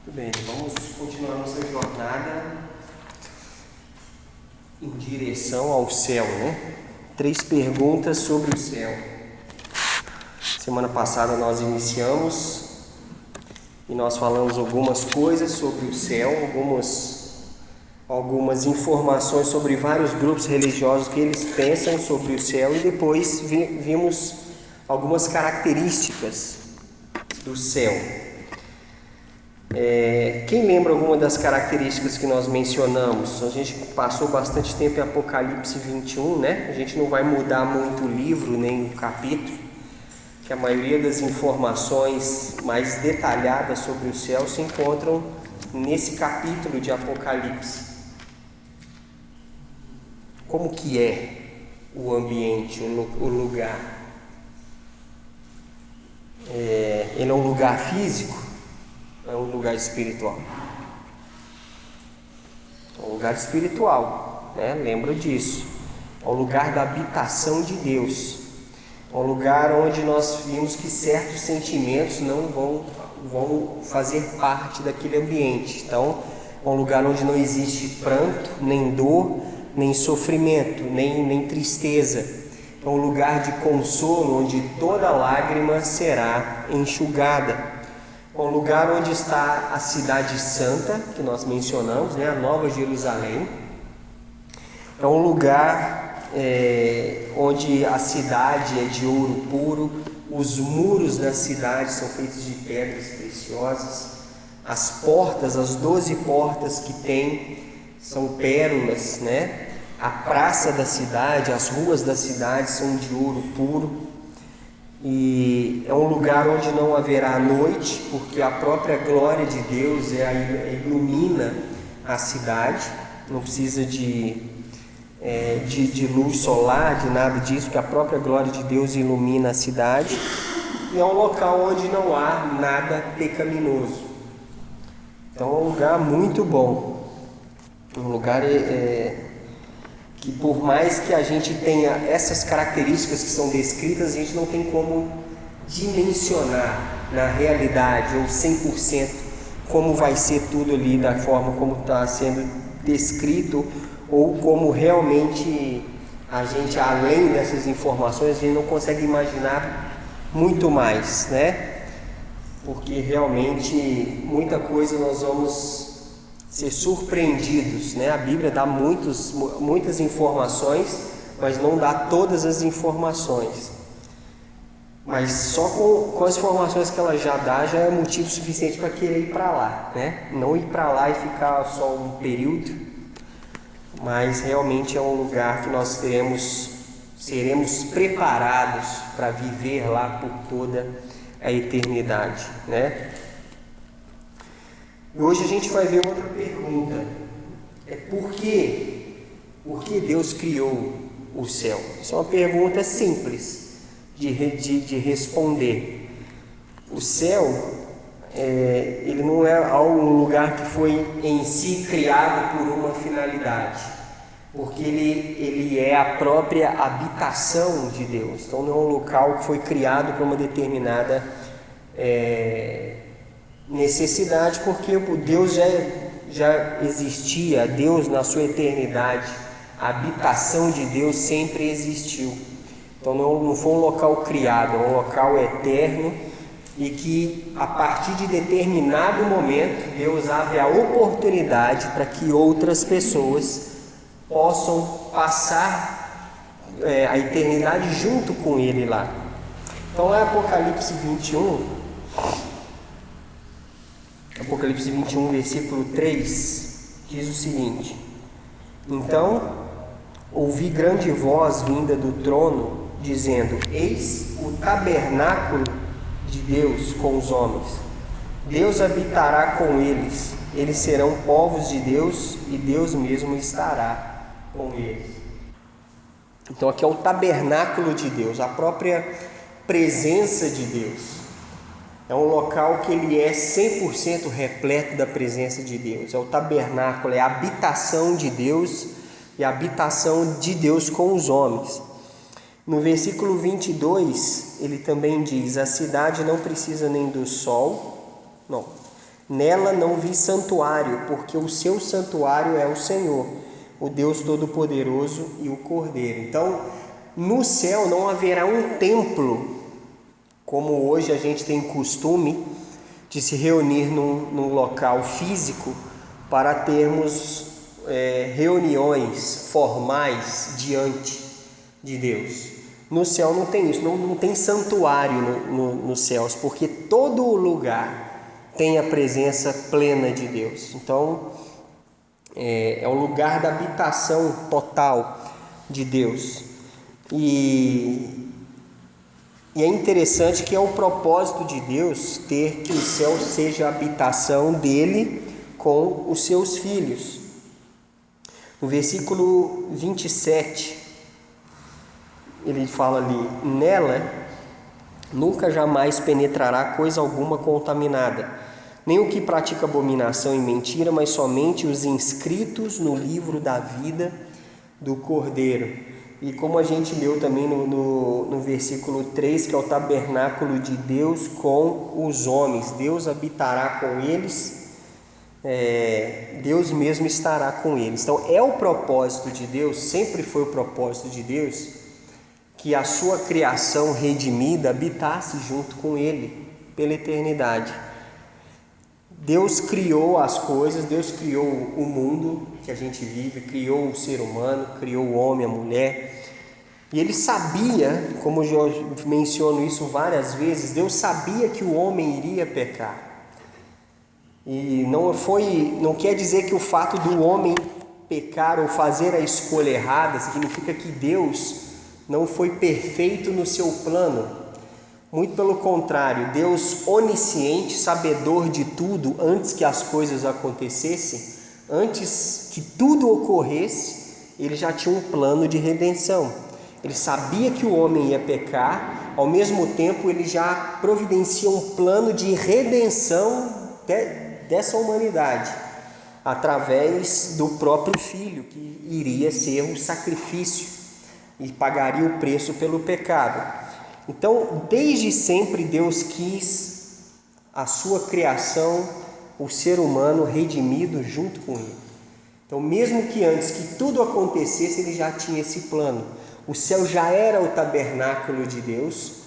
Muito bem, vamos continuar nossa jornada em direção ao céu, né? 3 perguntas sobre o céu. Semana passada nós iniciamos e nós falamos algumas coisas sobre o céu, algumas informações sobre vários grupos religiosos que eles pensam sobre o céu, e depois vimos algumas características do céu. Quem lembra alguma das características que nós mencionamos? A gente passou bastante tempo em Apocalipse 21, né? A gente não vai mudar muito o livro, nem o capítulo, que a maioria das informações mais detalhadas sobre o céu se encontram nesse capítulo de Apocalipse. Como que é o ambiente, o lugar? Ele é um lugar físico? É um lugar espiritual. É um lugar espiritual, né? Lembra disso. É um lugar da habitação de Deus. É um lugar onde nós vimos que certos sentimentos não vão fazer parte daquele ambiente. Então, é um lugar onde não existe pranto, nem dor, nem sofrimento, nem tristeza. É um lugar de consolo onde toda lágrima será enxugada. É um lugar onde está a cidade santa, que nós mencionamos, né? A Nova Jerusalém. É um lugar onde a cidade é de ouro puro, os muros da cidade são feitos de pedras preciosas, as portas, as 12 portas que tem, são pérolas, né? A praça da cidade, as ruas da cidade são de ouro puro. E é um lugar onde não haverá noite, porque a própria glória de Deus ilumina a cidade. Não precisa de luz solar, de nada disso, porque a própria glória de Deus ilumina a cidade. E é um local onde não há nada pecaminoso. Então é um lugar muito bom. Um lugar que, por mais que a gente tenha essas características que são descritas, a gente não tem como dimensionar na realidade ou 100% como vai ser tudo ali da forma como está sendo descrito, ou como realmente a gente, além dessas informações, a gente não consegue imaginar muito mais, né? Porque realmente muita coisa nós vamos ser surpreendidos, né? A Bíblia dá muitas informações, mas não dá todas as informações. Mas só com as informações que ela já dá, já é motivo suficiente para querer ir para lá, né? Não ir para lá e ficar só um período, mas realmente é um lugar que nós seremos preparados para viver lá por toda a eternidade, né? E hoje a gente vai ver outra pergunta. Por que Deus criou o céu? Isso é uma pergunta simples de responder. O céu, ele não é um lugar que foi em si criado por uma finalidade, porque ele é a própria habitação de Deus. Então não é um local que foi criado para uma determinada necessidade, porque Deus já existia. Deus, na sua eternidade, a habitação de Deus sempre existiu. Então não foi um local criado, é um local eterno, e que a partir de determinado momento Deus abre a oportunidade para que outras pessoas possam passar a eternidade junto com Ele lá. Então é Apocalipse 21, versículo 3, diz o seguinte: Então ouvi grande voz vinda do trono, dizendo: Eis o tabernáculo de Deus com os homens. Deus habitará com eles. Eles serão povos de Deus, e Deus mesmo estará com eles. Então aqui é o tabernáculo de Deus, a própria presença de Deus. É um local que ele é 100% repleto da presença de Deus. É o tabernáculo, é a habitação de Deus, e a habitação de Deus com os homens. No versículo 22, ele também diz: a cidade não precisa nem do sol, Nela não vi santuário, porque o seu santuário é o Senhor, o Deus Todo-Poderoso e o Cordeiro. Então, no céu não haverá um templo, como hoje a gente tem costume de se reunir num local físico para termos reuniões formais diante de Deus. No céu não tem isso, não tem santuário nos céus, porque todo lugar tem a presença plena de Deus. Então, é o lugar da habitação total de Deus. E é interessante que é o propósito de Deus ter que o céu seja a habitação dele com os seus filhos. No versículo 27, ele fala ali: nela nunca jamais penetrará coisa alguma contaminada, nem o que pratica abominação e mentira, mas somente os inscritos no livro da vida do Cordeiro. E como a gente leu também no versículo 3, que é o tabernáculo de Deus com os homens, Deus habitará com eles, Deus mesmo estará com eles. Então é o propósito de Deus, sempre foi o propósito de Deus, que a sua criação redimida habitasse junto com ele pela eternidade. Deus criou as coisas, Deus criou o mundo que a gente vive, criou o ser humano, criou o homem, a mulher, e ele sabia, como eu menciono isso várias vezes, Deus sabia que o homem iria pecar. E não quer dizer que o fato do homem pecar ou fazer a escolha errada significa que Deus não foi perfeito no seu plano. Muito pelo contrário, Deus onisciente, sabedor de tudo, antes que as coisas acontecessem, antes que tudo ocorresse, ele já tinha um plano de redenção. Ele sabia que o homem ia pecar, ao mesmo tempo ele já providencia um plano de redenção dessa humanidade, através do próprio Filho, que iria ser um sacrifício e pagaria o preço pelo pecado. Então, desde sempre Deus quis a sua criação, o ser humano redimido junto com ele. Então, mesmo que antes que tudo acontecesse, ele já tinha esse plano. O céu já era o tabernáculo de Deus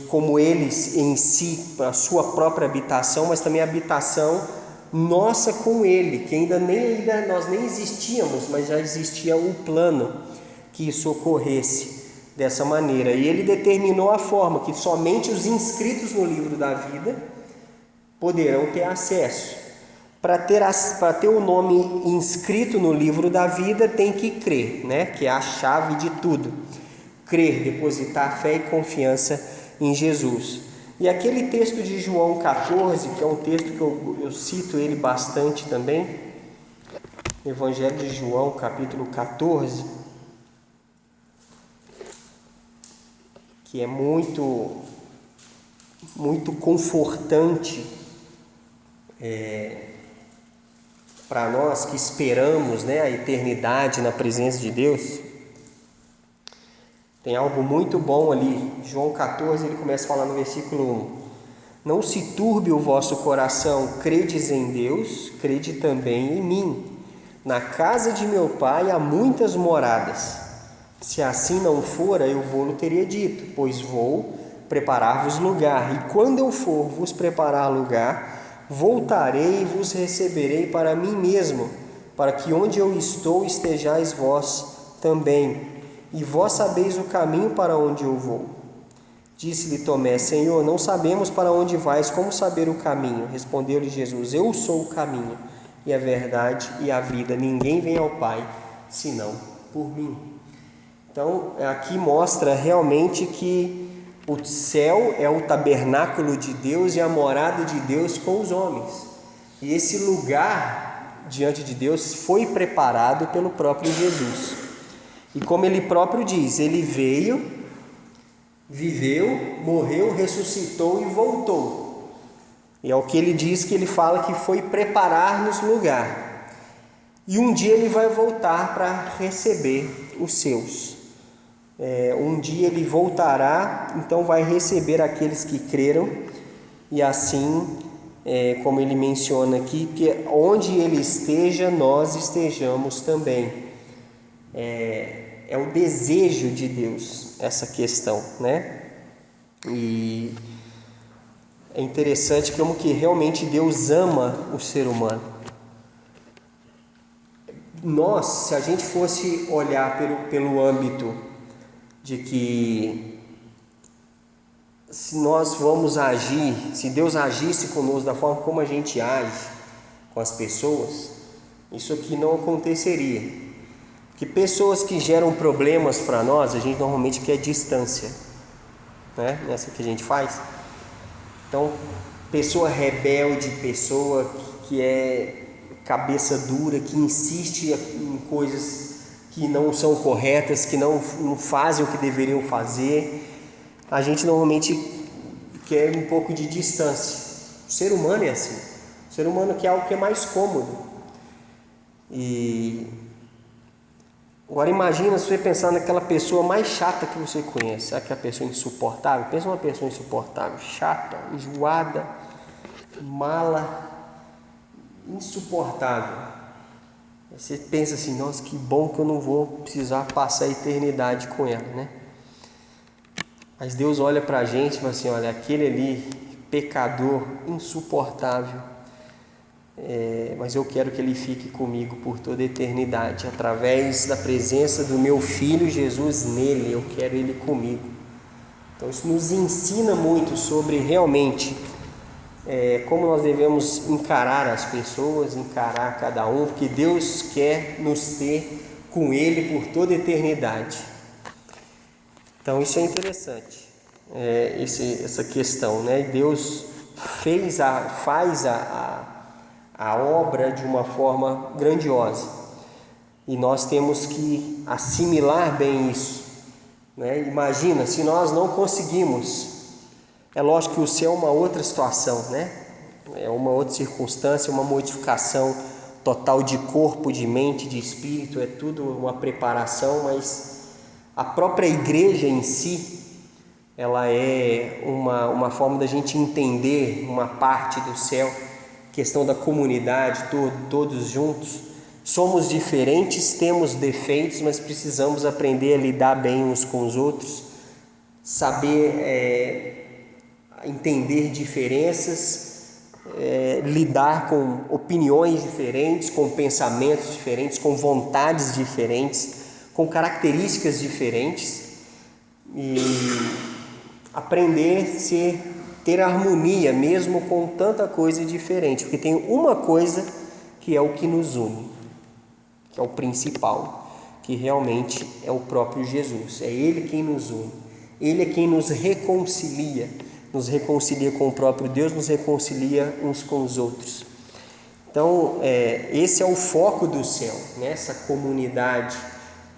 como eles em si, a sua própria habitação, mas também a habitação nossa com ele, que nós nem existíamos, mas já existia o plano que isso ocorresse dessa maneira. E ele determinou a forma que somente os inscritos no livro da vida poderão ter acesso. Para ter o nome inscrito no livro da vida, tem que crer, né? Que é a chave de tudo. Crer, depositar fé e confiança em Jesus. E aquele texto de João 14, que é um texto que eu cito ele bastante também, Evangelho de João, capítulo 14, que é muito confortante para nós que esperamos, né, a eternidade na presença de Deus. Tem algo muito bom ali. João 14, ele começa a falar no versículo 1: não se turbe o vosso coração, credes em Deus, crede também em mim. Na casa de meu pai há muitas moradas. Se assim não fora, eu vou-lo teria dito, pois vou preparar-vos lugar. E quando eu for vos preparar lugar, voltarei e vos receberei para mim mesmo, para que onde eu estou estejais vós também. E vós sabeis o caminho para onde eu vou. Disse-lhe Tomé: Senhor, não sabemos para onde vais, como saber o caminho? Respondeu-lhe Jesus: eu sou o caminho e a verdade e a vida. Ninguém vem ao Pai senão por mim. Então, aqui mostra realmente que o céu é o tabernáculo de Deus e a morada de Deus com os homens. E esse lugar diante de Deus foi preparado pelo próprio Jesus. E como ele próprio diz, ele veio, viveu, morreu, ressuscitou e voltou. E é o que ele diz, que ele fala que foi preparar-nos lugar. E um dia ele vai voltar para receber os seus. Um dia ele voltará, então vai receber aqueles que creram e assim como ele menciona aqui, que onde ele esteja, nós estejamos também. É o desejo de Deus essa questão, né? E é interessante como que realmente Deus ama o ser humano. Nós, se a gente fosse olhar pelo âmbito de que se nós vamos agir, se Deus agisse conosco da forma como a gente age com as pessoas, isso aqui não aconteceria. Que pessoas que geram problemas para nós, a gente normalmente quer distância, né? Nessa que a gente faz. Então, pessoa rebelde, pessoa que é cabeça dura, que insiste em coisas que não são corretas, que não fazem o que deveriam fazer, a gente normalmente quer um pouco de distância. O ser humano é assim. O ser humano quer algo que é mais cômodo. E agora imagina se você pensar naquela pessoa mais chata que você conhece. Sabe aquela pessoa insuportável? Pensa numa pessoa insuportável, chata, enjoada, mala, insuportável. Você pensa assim, nossa, que bom que eu não vou precisar passar a eternidade com ela, né? Mas Deus olha pra gente e fala assim, olha, aquele ali, pecador, insuportável, mas eu quero que ele fique comigo por toda a eternidade, através da presença do meu Filho Jesus nele, eu quero ele comigo. Então isso nos ensina muito sobre realmente como nós devemos encarar as pessoas, encarar cada um, porque Deus quer nos ter com ele por toda a eternidade. Então isso é interessante, essa questão, né? Deus faz a obra de uma forma grandiosa e nós temos que assimilar bem isso, né? Imagina se nós não conseguimos, é lógico que o céu é uma outra situação, né? É uma outra circunstância, uma modificação total de corpo, de mente, de espírito, é tudo uma preparação, mas a própria igreja em si, ela é uma forma da gente entender uma parte do céu, questão da comunidade, todos juntos. Somos diferentes, temos defeitos, mas precisamos aprender a lidar bem uns com os outros, saber entender diferenças, lidar com opiniões diferentes, com pensamentos diferentes, com vontades diferentes, com características diferentes e aprender a ter harmonia mesmo com tanta coisa diferente, porque tem uma coisa que é o que nos une, que é o principal, que realmente é o próprio Jesus. É Ele quem nos une, Ele é quem nos reconcilia com o próprio Deus, nos reconcilia uns com os outros. Então esse é o foco do céu, né? Essa comunidade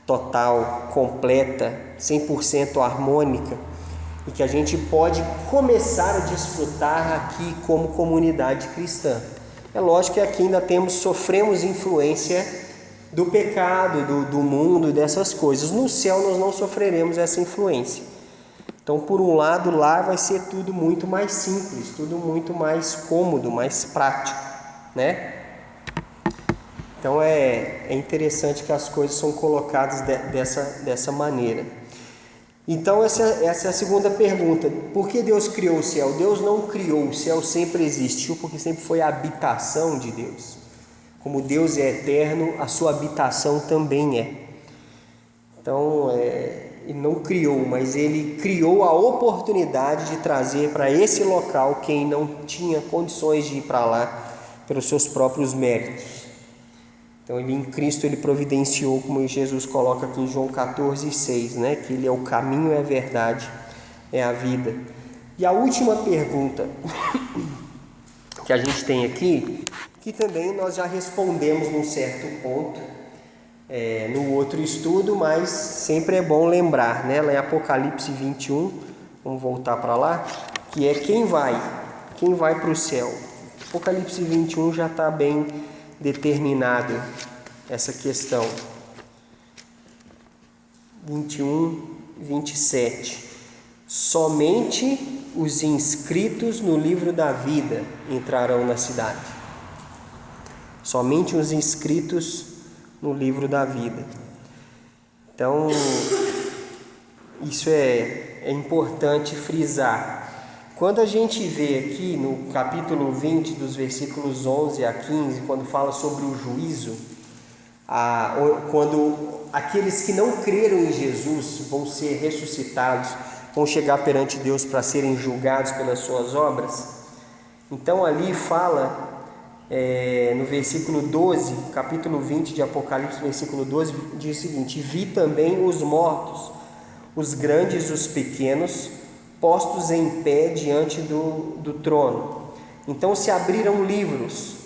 total, completa, 100% harmônica, e que a gente pode começar a desfrutar aqui como comunidade cristã. É lógico que aqui ainda sofremos influência do pecado, do mundo, dessas coisas. No céu nós não sofreremos essa influência. Então, por um lado, lá vai ser tudo muito mais simples, tudo muito mais cômodo, mais prático, né? Então é interessante que as coisas são colocadas dessa maneira. Então essa é a segunda pergunta. Por que Deus criou o céu? Deus não criou, o céu sempre existiu, porque sempre foi a habitação de Deus. Como Deus é eterno, a sua habitação também é. Então Ele não criou, mas Ele criou a oportunidade de trazer para esse local quem não tinha condições de ir para lá pelos seus próprios méritos. Então em Cristo Ele providenciou, como Jesus coloca aqui em João 14,6, né? Que Ele é o caminho, é a verdade, é a vida. E a última pergunta que a gente tem aqui, que também nós já respondemos num certo ponto no outro estudo, mas sempre é bom lembrar, né? Lá em Apocalipse 21, vamos voltar para lá, que é quem vai para o céu. Apocalipse 21 já está bem determinado essa questão. 21, 27. Somente os inscritos no livro da vida entrarão na cidade. Somente os inscritos no livro da vida. Então, isso é importante frisar. Quando a gente vê aqui no capítulo 20, dos versículos 11 a 15, quando fala sobre o juízo, quando aqueles que não creram em Jesus vão ser ressuscitados, vão chegar perante Deus para serem julgados pelas suas obras. Então ali fala, no versículo 12, capítulo 20 de Apocalipse, versículo 12, diz o seguinte: vi também os mortos, os grandes e os pequenos, postos em pé diante do trono. Então se abriram livros,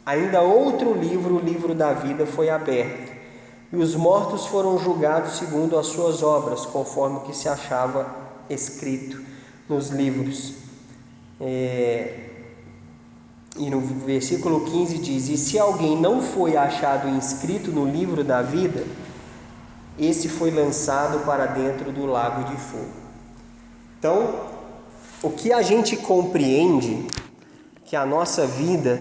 ainda outro livro, o livro da vida, foi aberto, e os mortos foram julgados segundo as suas obras, conforme o que se achava escrito nos livros. E no versículo 15 diz: e se alguém não foi achado inscrito no livro da vida, esse foi lançado para dentro do lago de fogo. Então, o que a gente compreende, que a nossa vida,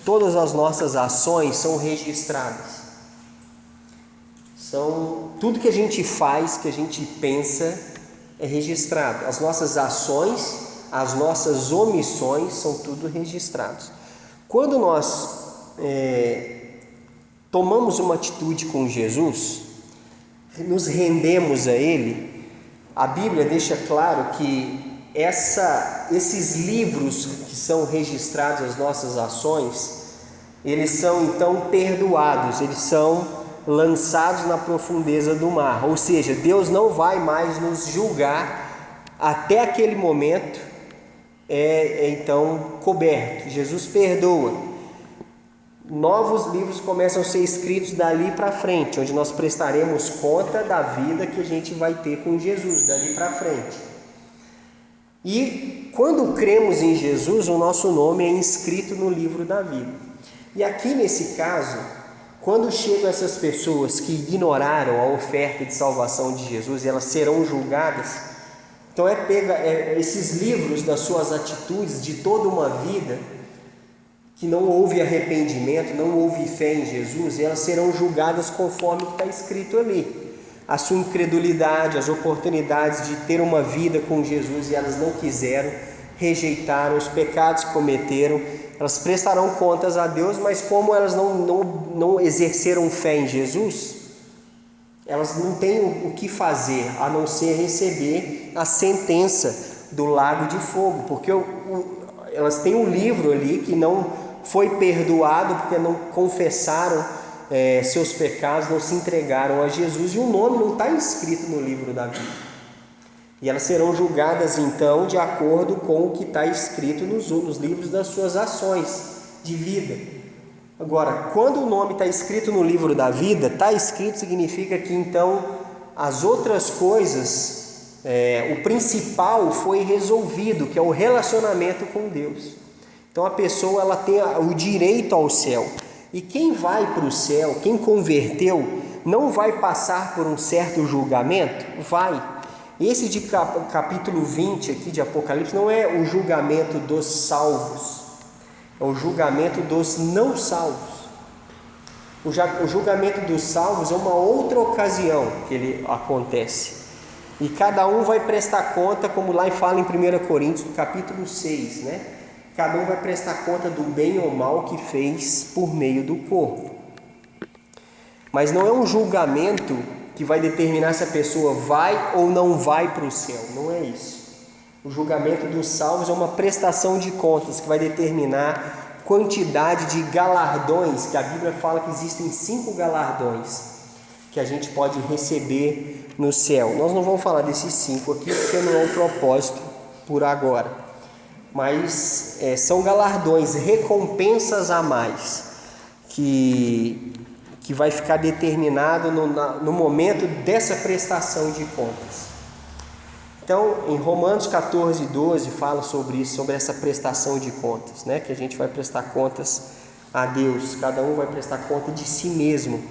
todas as nossas ações são registradas. Tudo que a gente faz, que a gente pensa, é registrado. As nossas ações, as nossas omissões, são tudo registrados. Quando nós tomamos uma atitude com Jesus, nos rendemos a Ele, a Bíblia deixa claro que esses livros que são registrados as nossas ações, eles são então perdoados, eles são lançados na profundeza do mar. Ou seja, Deus não vai mais nos julgar até aquele momento, então coberto. Jesus perdoa. Novos livros começam a ser escritos dali para frente, onde nós prestaremos conta da vida que a gente vai ter com Jesus dali para frente. E quando cremos em Jesus, o nosso nome é inscrito no livro da vida. E aqui nesse caso, quando chegam essas pessoas que ignoraram a oferta de salvação de Jesus, elas serão julgadas. Então esses livros das suas atitudes de toda uma vida, que não houve arrependimento, não houve fé em Jesus, elas serão julgadas conforme está escrito ali. A sua incredulidade, as oportunidades de ter uma vida com Jesus e elas não quiseram, rejeitaram, os pecados que cometeram, elas prestarão contas a Deus, mas como elas não exerceram fé em Jesus, elas não têm o que fazer, a não ser receber a sentença do lago de fogo, porque elas têm um livro ali que não foi perdoado porque não confessaram seus pecados, não se entregaram a Jesus, e o nome não está inscrito no livro da vida. E elas serão julgadas então de acordo com o que está escrito nos livros das suas ações de vida. Agora, quando o nome está escrito no livro da vida, está escrito significa que então as outras coisas, o principal foi resolvido, que é o relacionamento com Deus. Então a pessoa ela tem o direito ao céu. E quem vai para o céu, quem converteu, não vai passar por um certo julgamento? Vai. Esse de capítulo 20 aqui de Apocalipse não é o julgamento dos salvos, é o julgamento dos não salvos. O julgamento dos salvos é uma outra ocasião que ele acontece. E cada um vai prestar conta, como lá fala em 1 Coríntios, no capítulo 6, né? Cada um vai prestar conta do bem ou mal que fez por meio do corpo. Mas não é um julgamento que vai determinar se a pessoa vai ou não vai para o céu. Não é isso. O julgamento dos salvos é uma prestação de contas que vai determinar quantidade de galardões, que a Bíblia fala que existem 5 galardões que a gente pode receber no céu. Nós não vamos falar desses 5 aqui porque não é o propósito por agora. Mas são galardões, recompensas a mais, que vai ficar determinado no momento dessa prestação de contas. Então, em Romanos 14, 12, fala sobre isso, sobre essa prestação de contas, né? Que a gente vai prestar contas a Deus, cada um vai prestar conta de si mesmo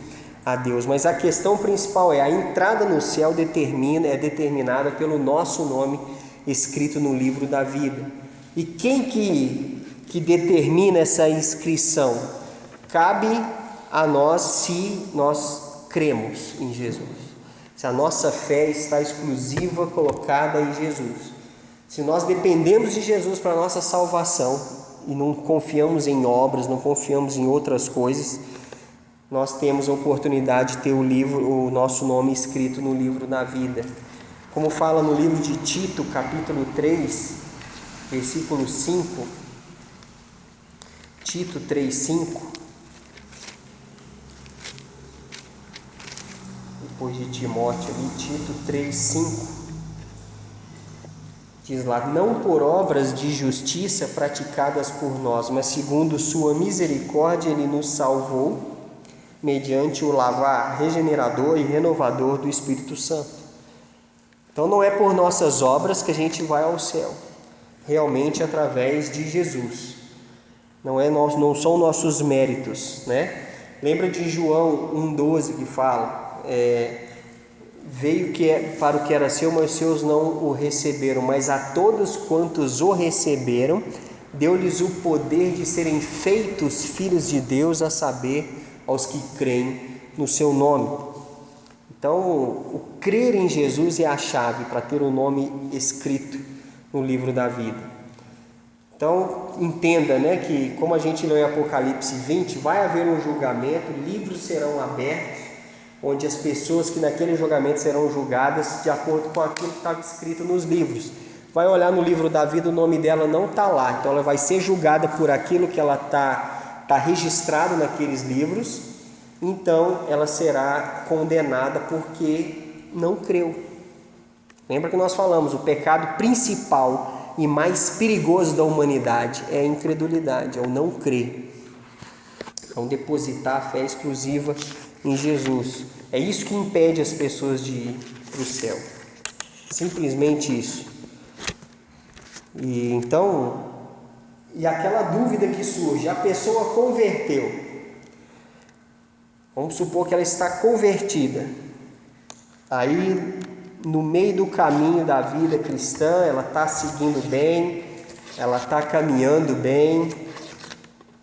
a Deus. Mas a questão principal a entrada no céu é determinada pelo nosso nome escrito no livro da vida. E quem que determina essa inscrição? Cabe a nós se nós cremos em Jesus. Se a nossa fé está exclusiva, colocada em Jesus. Se nós dependemos de Jesus para a nossa salvação e não confiamos em obras, não confiamos em outras coisas, nós temos a oportunidade de ter o nosso nome escrito no livro da vida. Como fala no livro de Tito, capítulo 3, versículo 5, Tito 3, 5, depois de Timóteo ali, Tito 3, 5, diz lá: não por obras de justiça praticadas por nós, mas segundo sua misericórdia ele nos salvou, mediante o lavar regenerador e renovador do Espírito Santo. Então não é por nossas obras que a gente vai ao céu, realmente através de Jesus. Não são nossos méritos, né? Lembra de João 1,12 que fala: veio para o que era seu, mas os seus não o receberam, mas a todos quantos o receberam, deu-lhes o poder de serem feitos filhos de Deus, a saber, aos que creem no seu nome. Então, o crer em Jesus é a chave para ter o nome escrito no livro da vida. Então, entenda, né, que como a gente leu em Apocalipse 20, vai haver um julgamento, livros serão abertos, onde as pessoas que naquele julgamento serão julgadas de acordo com aquilo que estava escrito nos livros. Vai olhar no livro da vida, o nome dela não está lá, então ela vai ser julgada por aquilo que ela está registrado naqueles livros, então ela será condenada porque não creu. Lembra que nós falamos, o pecado principal e mais perigoso da humanidade é a incredulidade, é o não crer, é o depositar a fé exclusiva em Jesus. É isso que impede as pessoas de ir para o céu, simplesmente isso. E aquela dúvida que surge, a pessoa converteu, vamos supor que ela está convertida, aí no meio do caminho da vida cristã, ela está seguindo bem, ela está caminhando bem,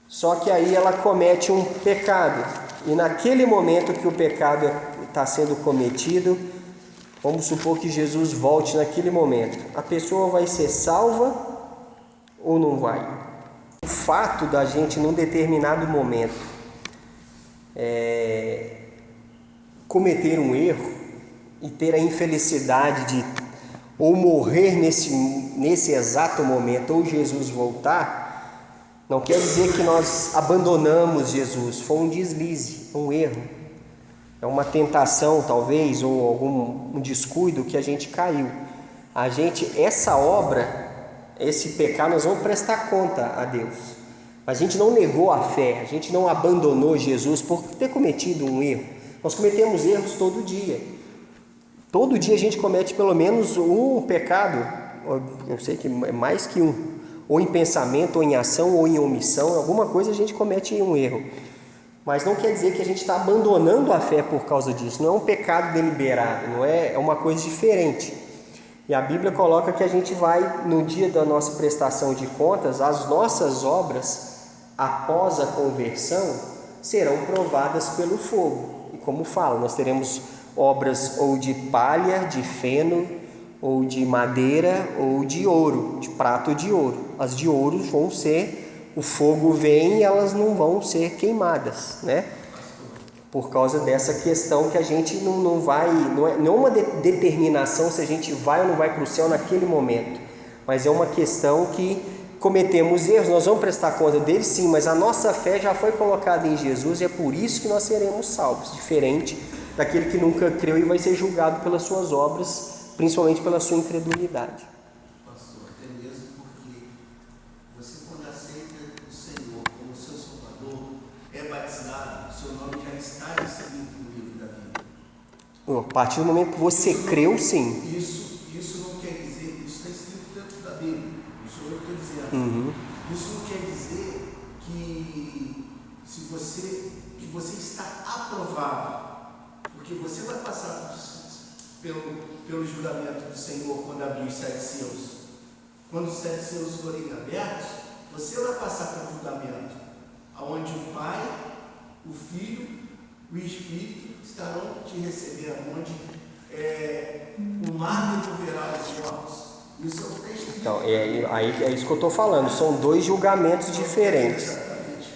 só que aí ela comete um pecado, e naquele momento que o pecado está sendo cometido, vamos supor que Jesus volte naquele momento, a pessoa vai ser salva ou não vai? O fato da gente num determinado momento cometer um erro e ter a infelicidade de ou morrer nesse exato momento, ou Jesus voltar, não quer dizer que nós abandonamos Jesus. Foi um deslize, um erro, é uma tentação talvez, ou algum descuido que a gente caiu. Essa obra, esse pecado, nós vamos prestar conta a Deus. A gente não negou a fé, a gente não abandonou Jesus por ter cometido um erro. Nós cometemos erros todo dia. Todo dia a gente comete pelo menos um pecado, eu sei que é mais que um, ou em pensamento, ou em ação, ou em omissão, alguma coisa a gente comete um erro. Mas não quer dizer que a gente está abandonando a fé por causa disso, não é um pecado deliberado, não é uma coisa diferente. E a Bíblia coloca que a gente vai, no dia da nossa prestação de contas, as nossas obras, após a conversão, serão provadas pelo fogo. E como fala, nós teremos obras ou de palha, de feno, ou de madeira, ou de ouro, de prata ou de ouro. As de ouro vão ser, o fogo vem e elas não vão ser queimadas, né? Por causa dessa questão que a gente não vai, não é uma determinação se a gente vai ou não vai para o céu naquele momento, mas é uma questão que cometemos erros, nós vamos prestar conta deles sim, mas a nossa fé já foi colocada em Jesus e é por isso que nós seremos salvos, diferente daquele que nunca creu e vai ser julgado pelas suas obras, principalmente pela sua incredulidade. Pastor, até mesmo porque você, quando aceita o Senhor como seu Salvador, é batizado, seu nome já está escrito no livro da vida. A partir do momento que você creu, sim. Isso não quer dizer, isso está escrito dentro da Bíblia, não sou eu que estou dizendo. Isso não quer dizer que você está aprovado, porque você vai passar pelo julgamento do Senhor quando abrir os 7 selos. Quando os 7 selos forem abertos, você vai passar pelo julgamento, onde o Pai, o Filho e o Espírito estarão te recebendo, onde o mar devolverá os mortos. Isso é o texto. Então, é isso que eu estou falando, são 2 julgamentos diferentes.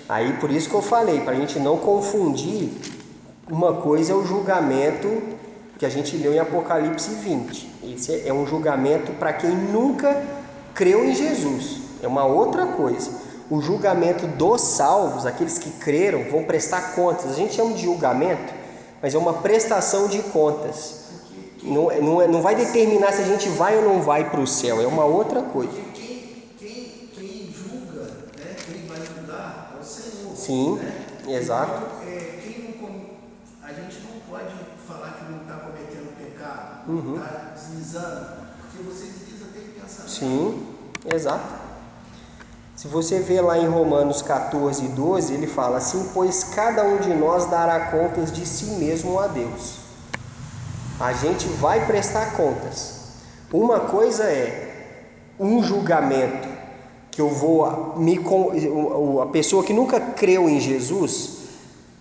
Aí por isso que eu falei, para a gente não confundir, uma coisa é o julgamento que a gente leu em Apocalipse 20. Esse é um julgamento para quem nunca creu em Jesus, é uma outra coisa. O julgamento dos salvos, aqueles que creram, vão prestar contas. A gente chama de julgamento, mas é uma prestação de contas. Não vai determinar se a gente vai ou não vai para o céu, é uma outra coisa. Quem julga, né? Quem vai julgar é o Senhor. Sim, né? exato. Então, a gente não pode falar que não está cometendo pecado, está deslizando, porque você desliza tem que pensar. Sim, exato. Se você vê lá em Romanos 14, 12, ele fala assim: pois cada um de nós dará contas de si mesmo a Deus. A gente vai prestar contas. Uma coisa é um julgamento que eu vou a pessoa que nunca creu em Jesus,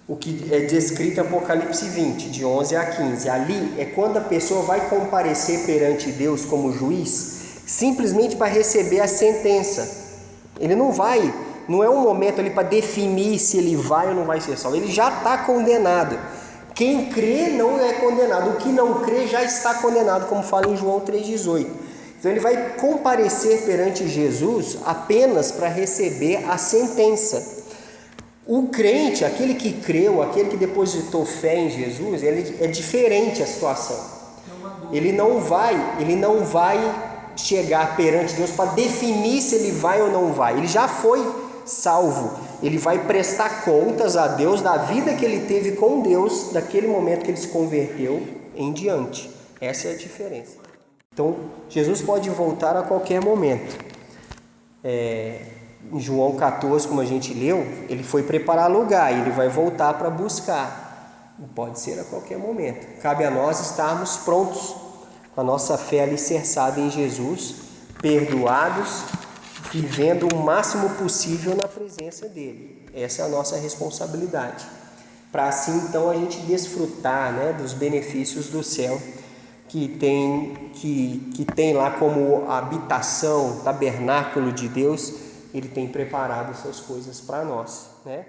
o que é descrito em Apocalipse 20, de 11 a 15. Ali é quando a pessoa vai comparecer perante Deus como juiz, simplesmente para receber a sentença. Ele não é um momento ali para definir se ele vai ou não vai ser salvo. Ele já está condenado. Quem crê não é condenado. O que não crê já está condenado, como fala em João 3,18. Então ele vai comparecer perante Jesus apenas para receber a sentença. O crente, aquele que creu, aquele que depositou fé em Jesus, é diferente a situação. Ele não vai chegar perante Deus para definir se ele vai ou não vai. Ele já foi salvo. Ele vai prestar contas a Deus da vida que ele teve com Deus, daquele momento que ele se converteu em diante. Essa é a diferença. Então, Jesus pode voltar a qualquer momento. Em João 14, como a gente leu, ele foi preparar lugar e ele vai voltar para buscar. Pode ser a qualquer momento. Cabe a nós estarmos prontos, com a nossa fé alicerçada em Jesus, perdoados, vivendo o máximo possível na presença dele. Essa é a nossa responsabilidade. Para assim, então, a gente desfrutar, né, dos benefícios do céu, que tem lá como habitação, tabernáculo de Deus. Ele tem preparado essas coisas para nós, né?